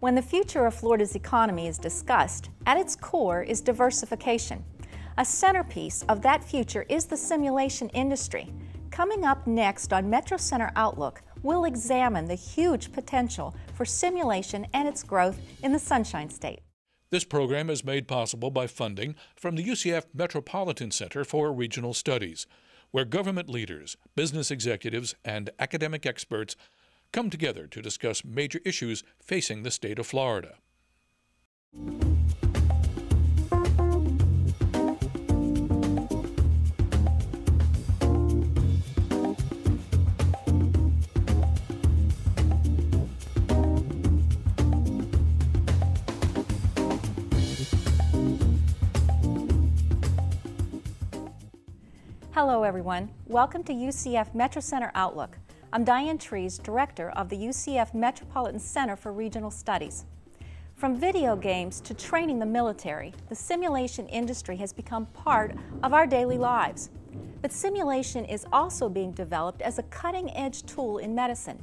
When the future of Florida's economy is discussed, at its core is diversification. A centerpiece of that future is the simulation industry. Coming up next on Metro Center Outlook, we'll examine the huge potential for simulation and its growth in the Sunshine State. This program is made possible by funding from the UCF Metropolitan Center for Regional Studies, where government leaders, business executives, and academic experts come together to discuss major issues facing the state of Florida. Hello everyone, welcome to UCF Metro Center Outlook. I'm Diane Trees, Director of the UCF Metropolitan Center for Regional Studies. From video games to training the military, the simulation industry has become part of our daily lives. But simulation is also being developed as a cutting-edge tool in medicine.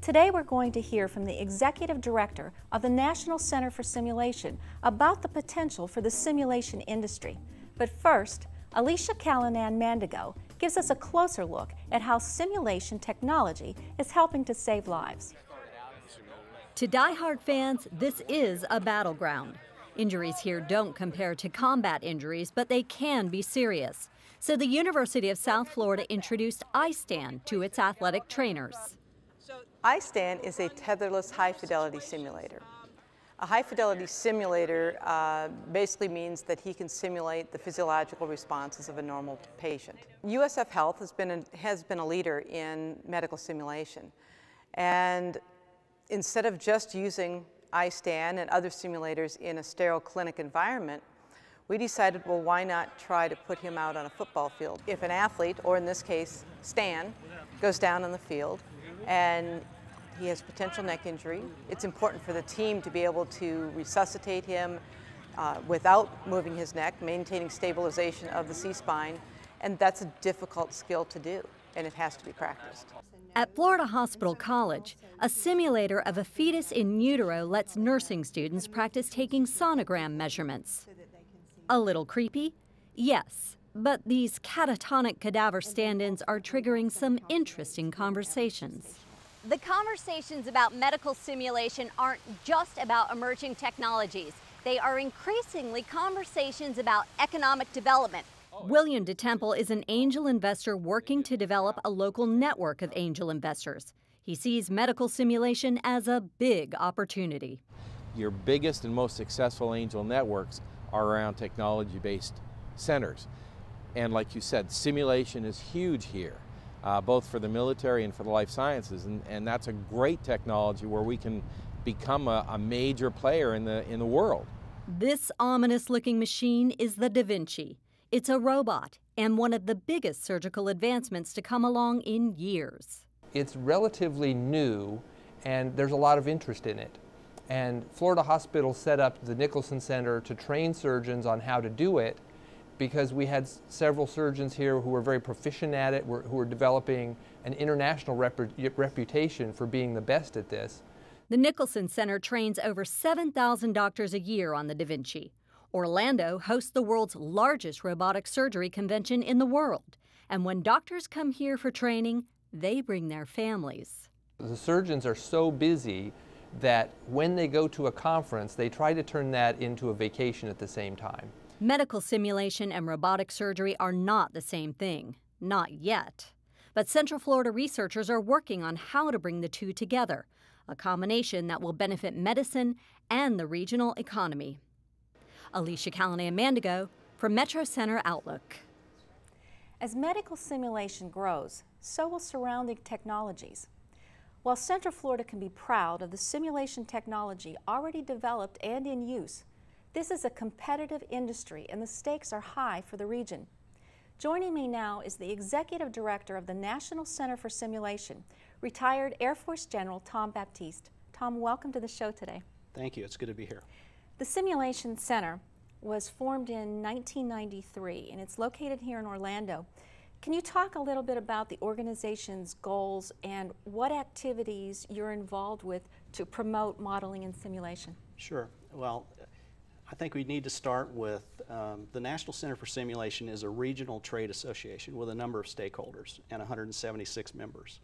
Today we're going to hear from the Executive Director of the National Center for Simulation about the potential for the simulation industry. But first, Alicia Callanan Mandigo gives us a closer look at how simulation technology is helping to save lives. To die-hard fans, this is a battleground. Injuries here don't compare to combat injuries, but they can be serious. So the University of South Florida introduced iStan to its athletic trainers. iStan is a tetherless high-fidelity simulator. A high-fidelity simulator basically means that he can simulate the physiological responses of a normal patient. USF Health has been a leader in medical simulation. And instead of just using iStan and other simulators in a sterile clinic environment, we decided, well, why not try to put him out on a football field? If an athlete, or in this case, Stan, goes down on the field and he has potential neck injury, it's important for the team to be able to resuscitate him without moving his neck, maintaining stabilization of the C-spine, and that's a difficult skill to do, and it has to be practiced. At Florida Hospital College, a simulator of a fetus in utero lets nursing students practice taking sonogram measurements. A little creepy? Yes, but these catatonic cadaver stand-ins are triggering some interesting conversations. The conversations about medical simulation aren't just about emerging technologies. They are increasingly conversations about economic development. William DeTemple is an angel investor working to develop a local network of angel investors. He sees medical simulation as a big opportunity. Your biggest and most successful angel networks are around technology-based centers. And like you said, simulation is huge here. Both for the military and for the life sciences, and that's a great technology where we can become a major player in the world. This ominous-looking machine is the Da Vinci. It's a robot and one of the biggest surgical advancements to come along in years. It's relatively new, and there's a lot of interest in it. And Florida Hospital set up the Nicholson Center to train surgeons on how to do it, because we had several surgeons here who were very proficient at it, who were developing an international reputation for being the best at this. The Nicholson Center trains over 7,000 doctors a year on the Da Vinci. Orlando hosts the world's largest robotic surgery convention in the world. And when doctors come here for training, they bring their families. The surgeons are so busy that when they go to a conference, they try to turn that into a vacation at the same time. Medical simulation and robotic surgery are not the same thing, not yet. But Central Florida researchers are working on how to bring the two together, a combination that will benefit medicine and the regional economy. Alicia Callanan Mandigo for Metro Center Outlook. As medical simulation grows, so will surrounding technologies. While Central Florida can be proud of the simulation technology already developed and in use, this is a competitive industry and the stakes are high for the region. Joining me now is the Executive Director of the National Center for Simulation, retired Air Force General Tom Baptiste. Tom, welcome to the show today. Thank you. It's good to be here. The Simulation Center was formed in 1993 and it's located here in Orlando. Can you talk a little bit about the organization's goals and what activities you're involved with to promote modeling and simulation? Sure. Well, I think we need to start with the National Center for Simulation is a regional trade association with a number of stakeholders and 176 members.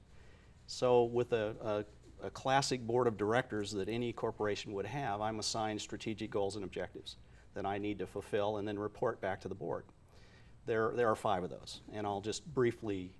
So with a classic board of directors that any corporation would have, I'm assigned strategic goals and objectives that I need to fulfill and then report back to the board. There are 5 of those, and I'll just briefly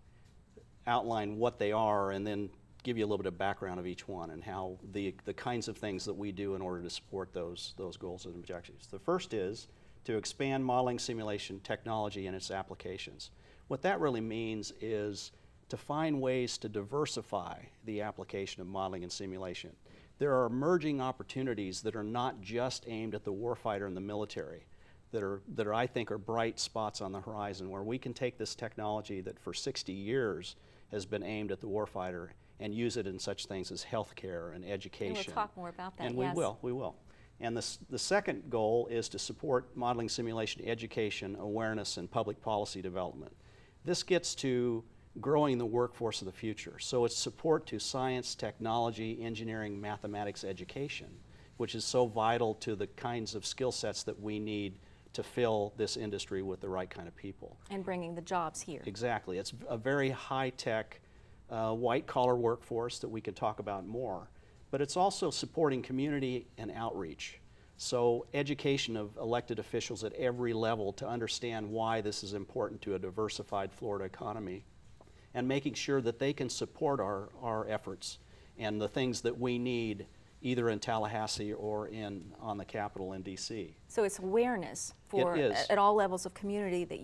outline what they are and then give you a little bit of background of each one and how the kinds of things that we do in order to support those goals and objectives. The first is to expand modeling simulation technology and its applications. What that really means is to find ways to diversify the application of modeling and simulation. There are emerging opportunities that are not just aimed at the warfighter and the military, that are I think are bright spots on the horizon where we can take this technology that for 60 years has been aimed at the warfighter and use it in such things as healthcare and education. And we'll talk more about that, and yes. we will. And the second goal is to support modeling simulation education, awareness, and public policy development. This gets to growing the workforce of the future. So it's support to science, technology, engineering, mathematics education, which is so vital to the kinds of skill sets that we need to fill this industry with the right kind of people. And bringing the jobs here. Exactly. It's a very high-tech, white-collar workforce that we can talk about more. But it's also supporting community and outreach. So education of elected officials at every level to understand why this is important to a diversified Florida economy, and making sure that they can support our efforts and the things that we need either in Tallahassee or on the Capitol in D.C. So it's awareness for at all levels of community that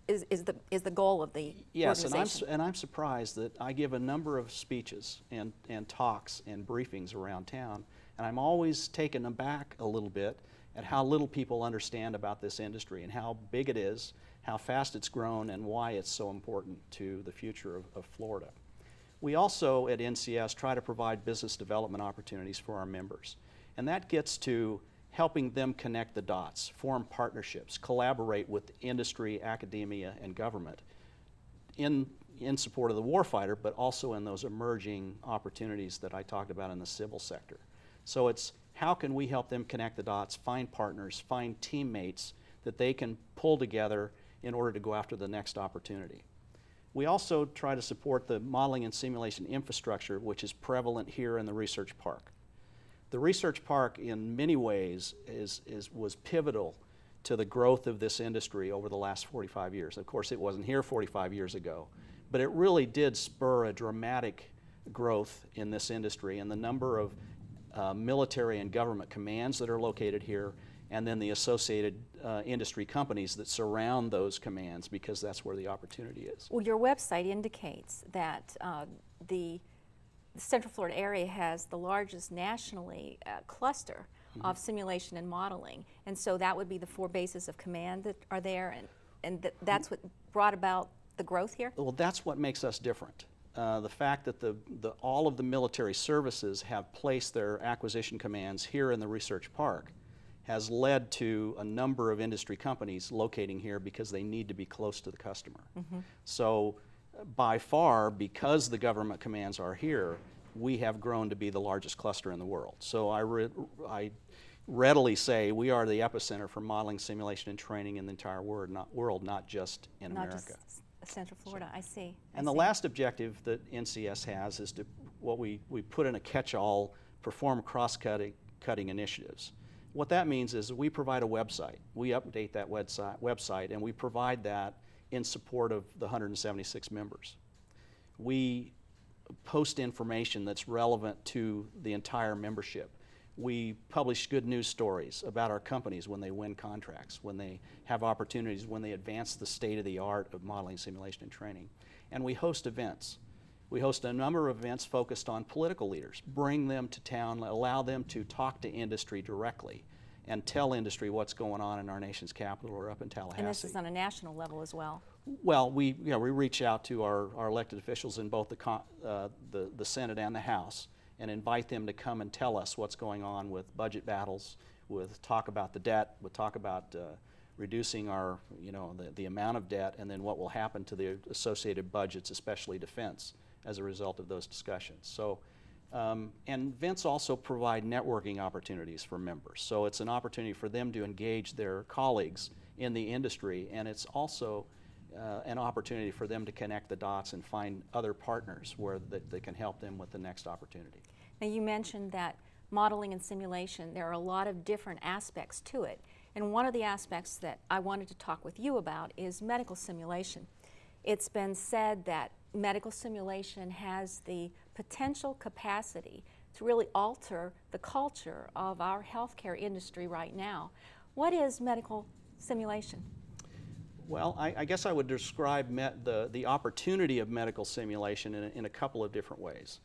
is the goal of the organization. And I'm surprised that I give a number of speeches and talks and briefings around town, and I'm always taken aback a little bit at how little people understand about this industry and how big it is, how fast it's grown, and why it's so important to the future of Florida. We also at NCS try to provide business development opportunities for our members, and that gets to helping them connect the dots, form partnerships, collaborate with industry, academia, and government in support of the warfighter, but also in those emerging opportunities that I talked about in the civil sector. So it's how can we help them connect the dots, find partners, find teammates that they can pull together in order to go after the next opportunity. We also try to support the modeling and simulation infrastructure, which is prevalent here in the research park. The research park in many ways was pivotal to the growth of this industry over the last 45 years. Of course, it wasn't here 45 years ago, but it really did spur a dramatic growth in this industry and the number of military and government commands that are located here, and then the associated industry companies that surround those commands, because that's where the opportunity is. Well, your website indicates that the Central Florida area has the largest nationally cluster of simulation and modeling, and so that would be the 4 bases of command that are there, and that's what brought about the growth here? Well, that's what makes us different. The fact that all of the military services have placed their acquisition commands here in the research park has led to a number of industry companies locating here because they need to be close to the customer. So by far, because the government commands are here, we have grown to be the largest cluster in the world. So I readily say we are the epicenter for modeling, simulation, and training in the entire world, not just in America. Just Central Florida, I see. And the last objective that NCS has is to what we put in a catch-all, perform cross-cutting initiatives. What that means is we provide a website. We update that website, and we provide that in support of the 176 members. We post information that's relevant to the entire membership. We publish good news stories about our companies when they win contracts, when they have opportunities, when they advance the state of the art of modeling, simulation, and training. And we host events. We host a number of events focused on political leaders, bring them to town, allow them to talk to industry directly and tell industry what's going on in our nation's capital or up in Tallahassee. And this is on a national level as well. Well, we reach out to our elected officials in both the Senate and the House and invite them to come and tell us what's going on with budget battles, with talk about the debt, with talk about reducing our, the amount of debt, and then what will happen to the associated budgets, especially defense, as a result of those discussions. So And events also provide networking opportunities for members. So it's an opportunity for them to engage their colleagues in the industry, and it's also an opportunity for them to connect the dots and find other partners where they can help them with the next opportunity. Now, you mentioned that modeling and simulation, there are a lot of different aspects to it. And one of the aspects that I wanted to talk with you about is medical simulation. It's been said that medical simulation has the potential capacity to really alter the culture of our healthcare industry right now. What is medical simulation? Well, I guess I would describe the opportunity of medical simulation in a couple of different ways.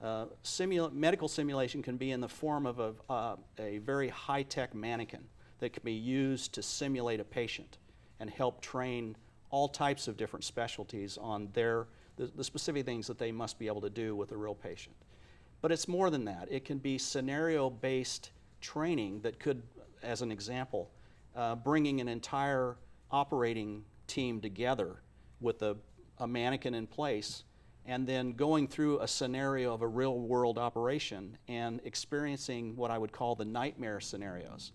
Medical simulation can be in the form of a very high-tech mannequin that can be used to simulate a patient and help train all types of different specialties on the specific things that they must be able to do with a real patient. But it's more than that. It can be scenario-based training that could, as an example, bringing an entire operating team together with a mannequin in place and then going through a scenario of a real-world operation and experiencing what I would call the nightmare scenarios,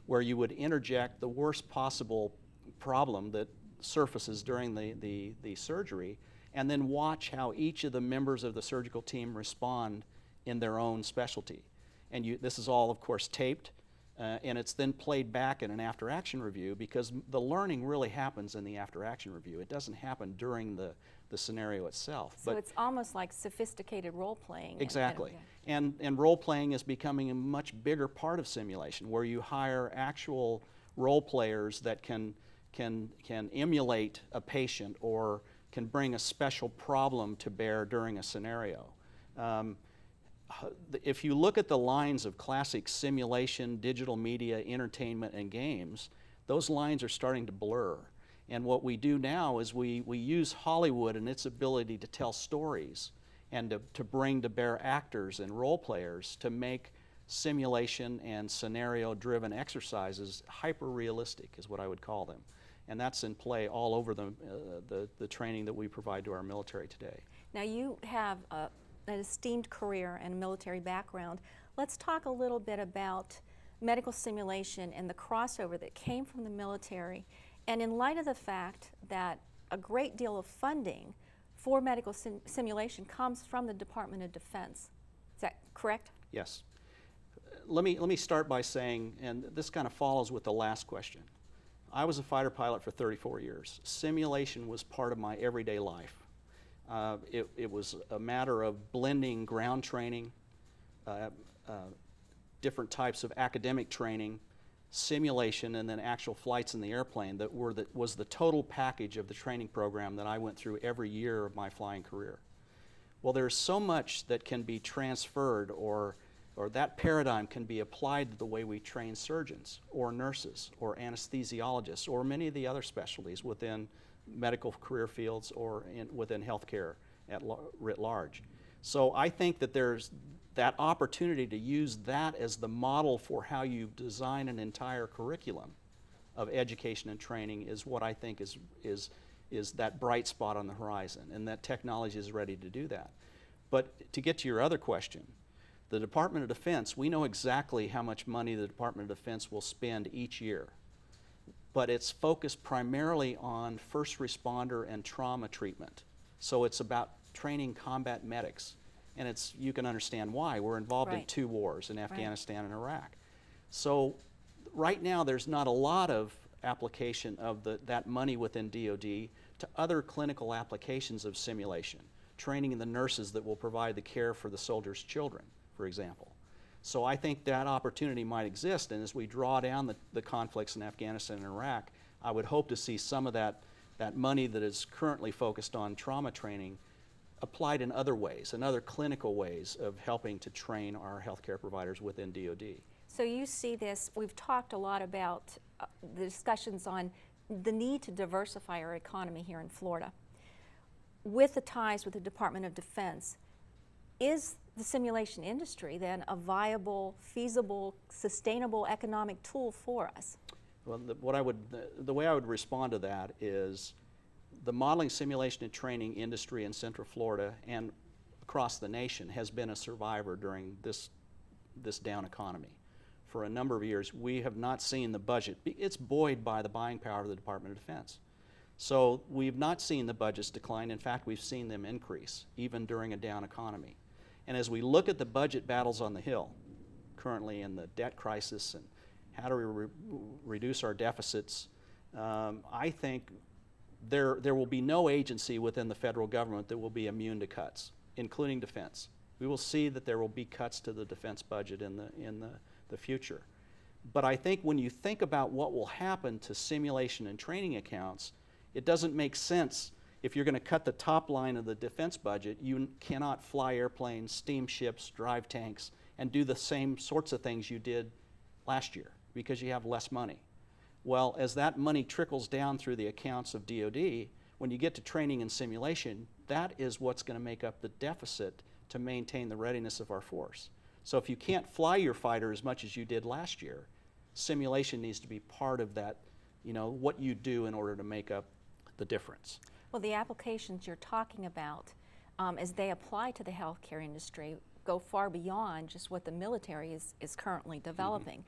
where you would interject the worst possible problem that surfaces during the surgery and then watch how each of the members of the surgical team respond in their own specialty. And this is all, of course, taped, and it's then played back in an after-action review, because the learning really happens in the after-action review. It doesn't happen during the scenario itself. So it's almost like sophisticated role-playing. Exactly. And role-playing is becoming a much bigger part of simulation, where you hire actual role players that can emulate a patient or can bring a special problem to bear during a scenario. If you look at the lines of classic simulation, digital media, entertainment, and games, those lines are starting to blur. And what we do now is we use Hollywood and its ability to tell stories and to bring to bear actors and role players to make simulation and scenario-driven exercises hyper-realistic, is what I would call them. And that's in play all over the training that we provide to our military today. Now, you have an esteemed career and a military background. Let's talk a little bit about medical simulation and the crossover that came from the military. And in light of the fact that a great deal of funding for medical simulation comes from the Department of Defense. Is that correct? Yes. Let me start by saying, and this kind of follows with the last question. I was a fighter pilot for 34 years. Simulation was part of my everyday life. It was a matter of blending ground training, different types of academic training, simulation, and then actual flights in the airplane that was the total package of the training program that I went through every year of my flying career. Well, there's so much that can be transferred, or that paradigm can be applied to the way we train surgeons or nurses or anesthesiologists or many of the other specialties within medical career fields or within healthcare writ large. So I think that there's that opportunity to use that as the model for how you design an entire curriculum of education and training is what I think is that bright spot on the horizon, and that technology is ready to do that. But to get to your other question, the Department of Defense, we know exactly how much money the Department of Defense will spend each year, but it's focused primarily on first responder and trauma treatment. So it's about training combat medics. And you can understand why. We're involved in 2 wars, in Afghanistan and Iraq. So right now there's not a lot of application of that money within DoD to other clinical applications of simulation, training the nurses that will provide the care for the soldiers' children, for example. So I think that opportunity might exist, and as we draw down the conflicts in Afghanistan and Iraq, I would hope to see some of that money that is currently focused on trauma training applied in other ways, in other clinical ways of helping to train our healthcare providers within DoD. So you see this, we've talked a lot about the discussions on the need to diversify our economy here in Florida. With the ties with the Department of Defense, is the simulation industry then a viable, feasible, sustainable economic tool for us? Well, the way I would respond to that is the modeling, simulation, and training industry in Central Florida and across the nation has been a survivor during this down economy. For a number of years, we have not seen the budget. It's buoyed by the buying power of the Department of Defense. So we've not seen the budgets decline. In fact, we've seen them increase, even during a down economy. And as we look at the budget battles on the Hill, currently in the debt crisis and how do we reduce our deficits, I think there will be no agency within the federal government that will be immune to cuts, including defense. We will see that there will be cuts to the defense budget in the future. But I think when you think about what will happen to simulation and training accounts, it doesn't make sense. If you're going to cut the top line of the defense budget, you cannot fly airplanes, steamships, drive tanks, and do the same sorts of things you did last year because you have less money. Well, as that money trickles down through the accounts of DoD, when you get to training and simulation, that is what's going to make up the deficit to maintain the readiness of our force. So if you can't fly your fighter as much as you did last year, simulation needs to be part of that, you know, what you do in order to make up the difference. Well, the applications you're talking about, as they apply to the healthcare industry, go far beyond just what the military is currently developing.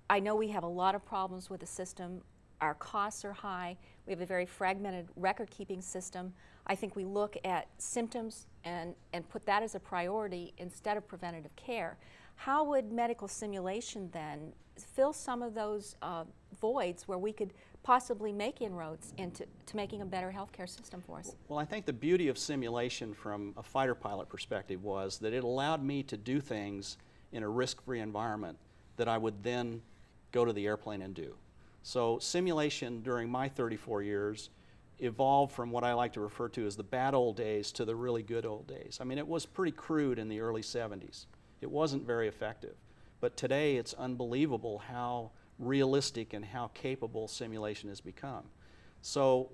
I know we have a lot of problems with the system. Our costs are high. We have a very fragmented record-keeping system. I think we look at symptoms and put that as a priority instead of preventative care. How would medical simulation then fill some of those voids where we could possibly make inroads into making a better healthcare system for us? Well, I think the beauty of simulation from a fighter pilot perspective was that it allowed me to do things in a risk-free environment that I would then go to the airplane and do. So simulation during my 34 years evolved from what I like to refer to as the bad old days to the really good old days. I mean, it was pretty crude in the early 70s. It wasn't very effective. But today it's unbelievable how realistic and how capable simulation has become. So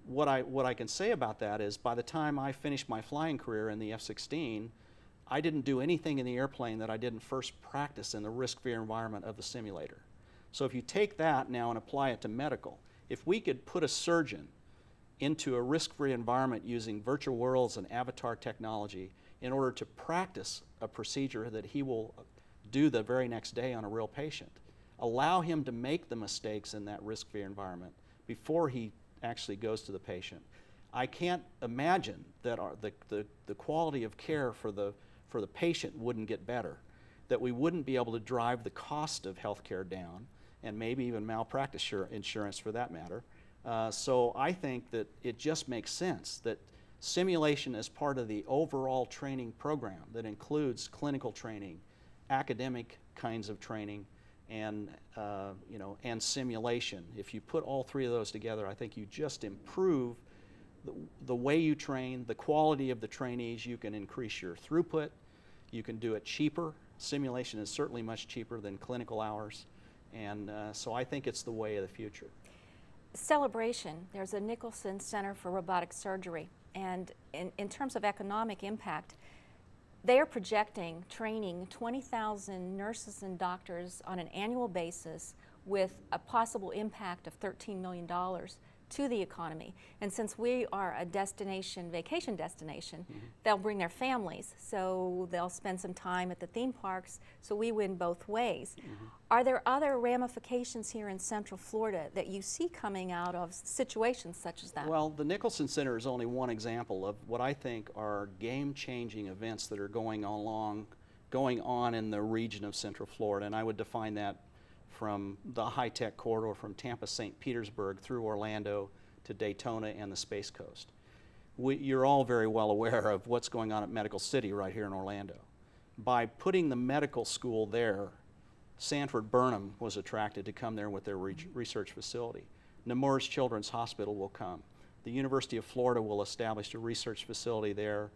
what I can say about that is by the time I finished my flying career in the F-16, I didn't do anything in the airplane that I didn't first practice in the risk-free environment of the simulator. So if you take that now and apply it to medical, if we could put a surgeon into a risk-free environment using virtual worlds and avatar technology in order to practice a procedure that he will do the very next day on a real patient, allow him to make the mistakes in that risk-free environment before he actually goes to the patient. I can't imagine that the quality of care for the patient wouldn't get better, that we wouldn't be able to drive the cost of healthcare down, and maybe even malpractice insurance for that matter. So I think that it just makes sense that simulation is part of the overall training program that includes clinical training, academic kinds of training, and and simulation. If you put all three of those together, I think you just improve the way you train, the quality of the trainees. You can increase your throughput. You can do it cheaper. Simulation is certainly much cheaper than clinical hours. And so I think it's the way of the future. Celebration, there's a Nicholson Center for Robotic Surgery. And in terms of economic impact, they are projecting training 20,000 nurses and doctors on an annual basis with a possible impact of $13 million to the economy. And since we are a destination, vacation destination, they'll bring their families, so they'll spend some time at the theme parks, so we win both ways. Are there other ramifications here in Central Florida that you see coming out of situations such as that? Well, the Nicholson Center is only one example of what I think are game-changing events that are going on in the region of Central Florida, and I would define that from the high-tech corridor from Tampa, St. Petersburg through Orlando to Daytona and the Space Coast. You're all very well aware of what's going on at Medical City right here in Orlando. By putting the medical school there, Sanford Burnham was attracted to come there with their research facility. Nemours Children's Hospital will come. The University of Florida will establish a research facility there.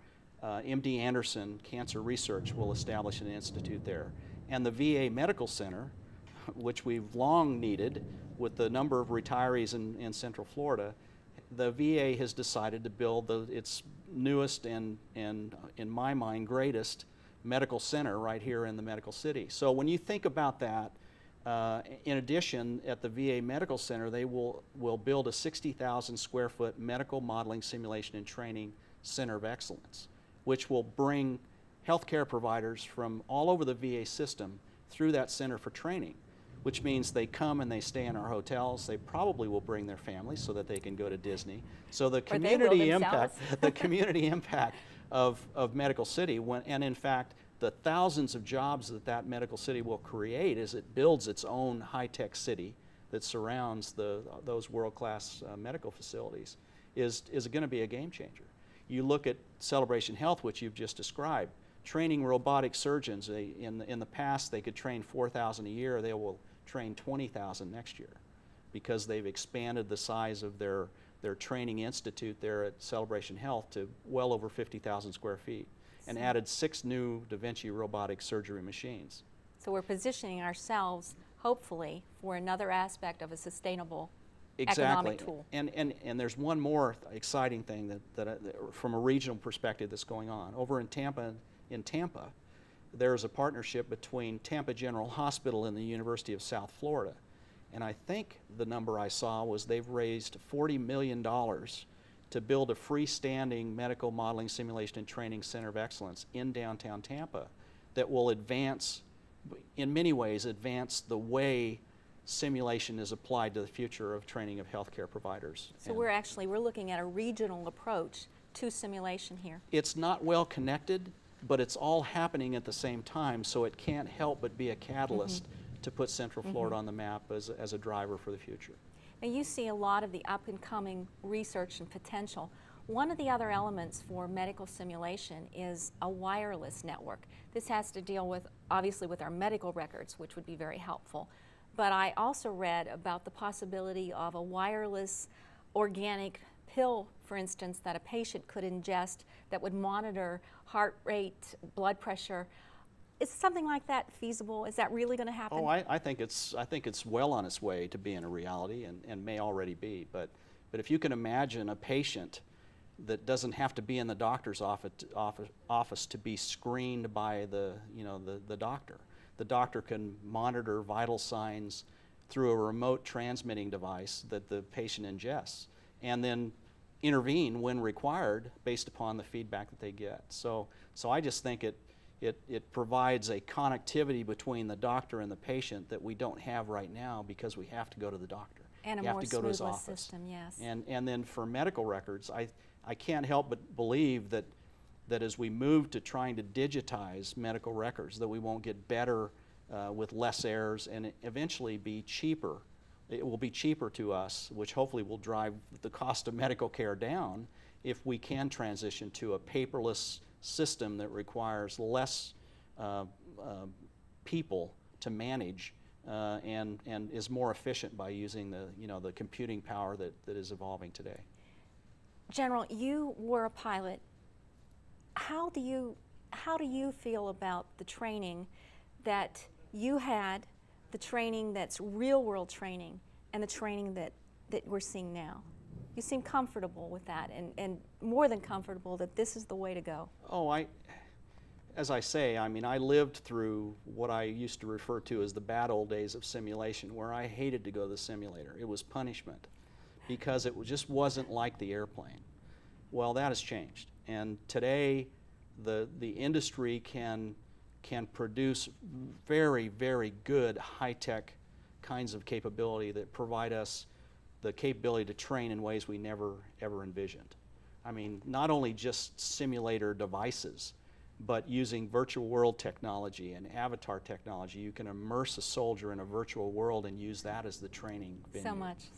MD Anderson Cancer Research will establish an institute there. And the VA Medical Center, which we've long needed with the number of retirees in Central Florida, the VA has decided to build its newest and in my mind, greatest medical center right here in the Medical City. So when you think about that, in addition, at the VA Medical Center, they will build a 60,000 square foot medical modeling, simulation, and training center of excellence, which will bring healthcare providers from all over the VA system through that center for training, which means they come and they stay in our hotels. They probably will bring their families so that they can go to Disney. So the community impact, the community impact of Medical City, and in fact, the thousands of jobs that that Medical City will create as it builds its own high-tech city that surrounds those world-class medical facilities is going to be a game changer. You look at Celebration Health, which you've just described, training robotic surgeons. In the past, they could train 4,000 a year. They will train 20,000 next year because they've expanded the size of their training institute there at Celebration Health to well over 50,000 square feet and added 6 new Da Vinci robotic surgery machines. So we're positioning ourselves, hopefully, for another aspect of a sustainable economic tool. And there's one more exciting thing that from a regional perspective that's going on. Over in Tampa, there's a partnership between Tampa General Hospital and the University of South Florida. And I think the number I saw was they've raised $40 million to build a freestanding medical modeling, simulation, and training center of excellence in downtown Tampa that will advance, in many ways, advance the way simulation is applied to the future of training of healthcare providers. So we're looking at a regional approach to simulation here. It's not well connected, but it's all happening at the same time, so it can't help but be a catalyst to put Central Florida on the map as a driver for the future. Now you see a lot of the up-and-coming research and potential. One of the other elements for medical simulation is a wireless network. This has to deal with, obviously, with our medical records, which would be very helpful. But I also read about the possibility of a wireless organic pill, for instance, that a patient could ingest that would monitor heart rate, blood pressure. Is something like that feasible? Is that really going to happen? Oh, I think it's well on its way to being a reality and may already be. But if you can imagine a patient that doesn't have to be in the doctor's office to be screened by the doctor. The doctor can monitor vital signs through a remote transmitting device that the patient ingests, and then intervene when required based upon the feedback that they get. So I just think it provides a connectivity between the doctor and the patient that we don't have right now because we have to go to the doctor. And you have to go to his office. System, yes. And then for medical records, I can't help but believe that as we move to trying to digitize medical records, that we won't get better with less errors and eventually be cheaper. It will be cheaper to us, which hopefully will drive the cost of medical care down if we can transition to a paperless system that requires less people to manage and is more efficient by using the computing power that is evolving today. General, you were a pilot. How do you feel about the training that you had, the training that's real-world training, and the training that we're seeing now? You seem comfortable with that, and more than comfortable that this is the way to go. Oh, as I say, I mean, I lived through what I used to refer to as the bad old days of simulation, where I hated to go to the simulator. It was punishment because it just wasn't like the airplane. Well, that has changed, and today the industry can produce very, very good high-tech kinds of capability that provide us the capability to train in ways we never ever envisioned. I mean, not only just simulator devices, but using virtual world technology and avatar technology. You can immerse a soldier in a virtual world and use that as the training venue.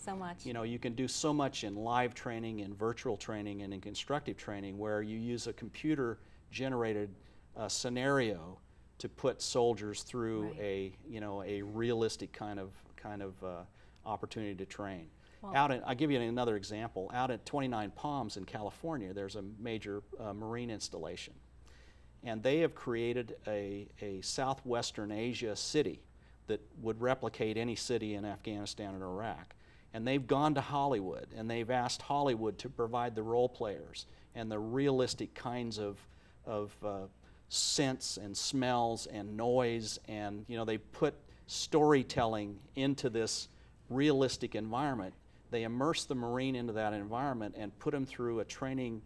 So much. You know, you can do so much in live training, in virtual training, and in constructive training where you use a computer-generated scenario to put soldiers through a realistic kind of opportunity to train. Well, I'll give you another example. Out at 29 Palms in California, there's a major marine installation. And they have created a Southwestern Asia city that would replicate any city in Afghanistan and Iraq. And they've gone to Hollywood, and they've asked Hollywood to provide the role players and the realistic kinds of scents and smells and noise, and they put storytelling into this realistic environment. They immerse the Marine into that environment and put them through a training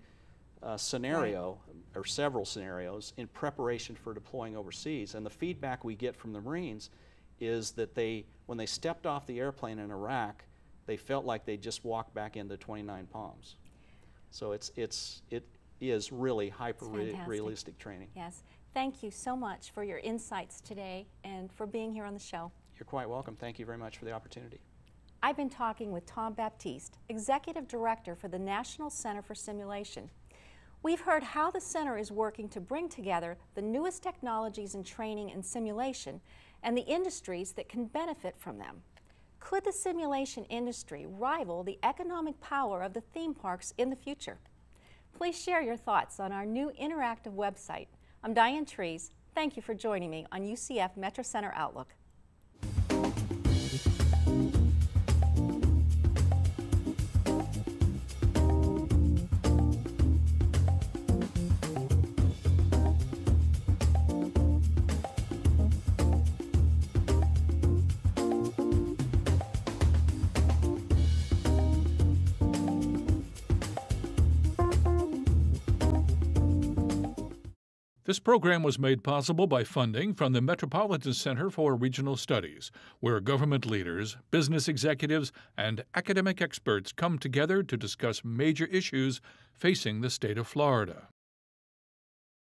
scenario, or several scenarios, in preparation for deploying overseas. And the feedback we get from the Marines is that when they stepped off the airplane in Iraq, they felt like they just walked back into 29 Palms. So it is really hyper-realistic training. Yes. Thank you so much for your insights today and for being here on the show. You're quite welcome. Thank you very much for the opportunity. I've been talking with Tom Baptiste, Executive Director for the National Center for Simulation. We've heard how the center is working to bring together the newest technologies in training and simulation and the industries that can benefit from them. Could the simulation industry rival the economic power of the theme parks in the future? Please share your thoughts on our new interactive website. I'm Diane Trees. Thank you for joining me on UCF Metro Center Outlook. This program was made possible by funding from the Metropolitan Center for Regional Studies, where government leaders, business executives, and academic experts come together to discuss major issues facing the state of Florida.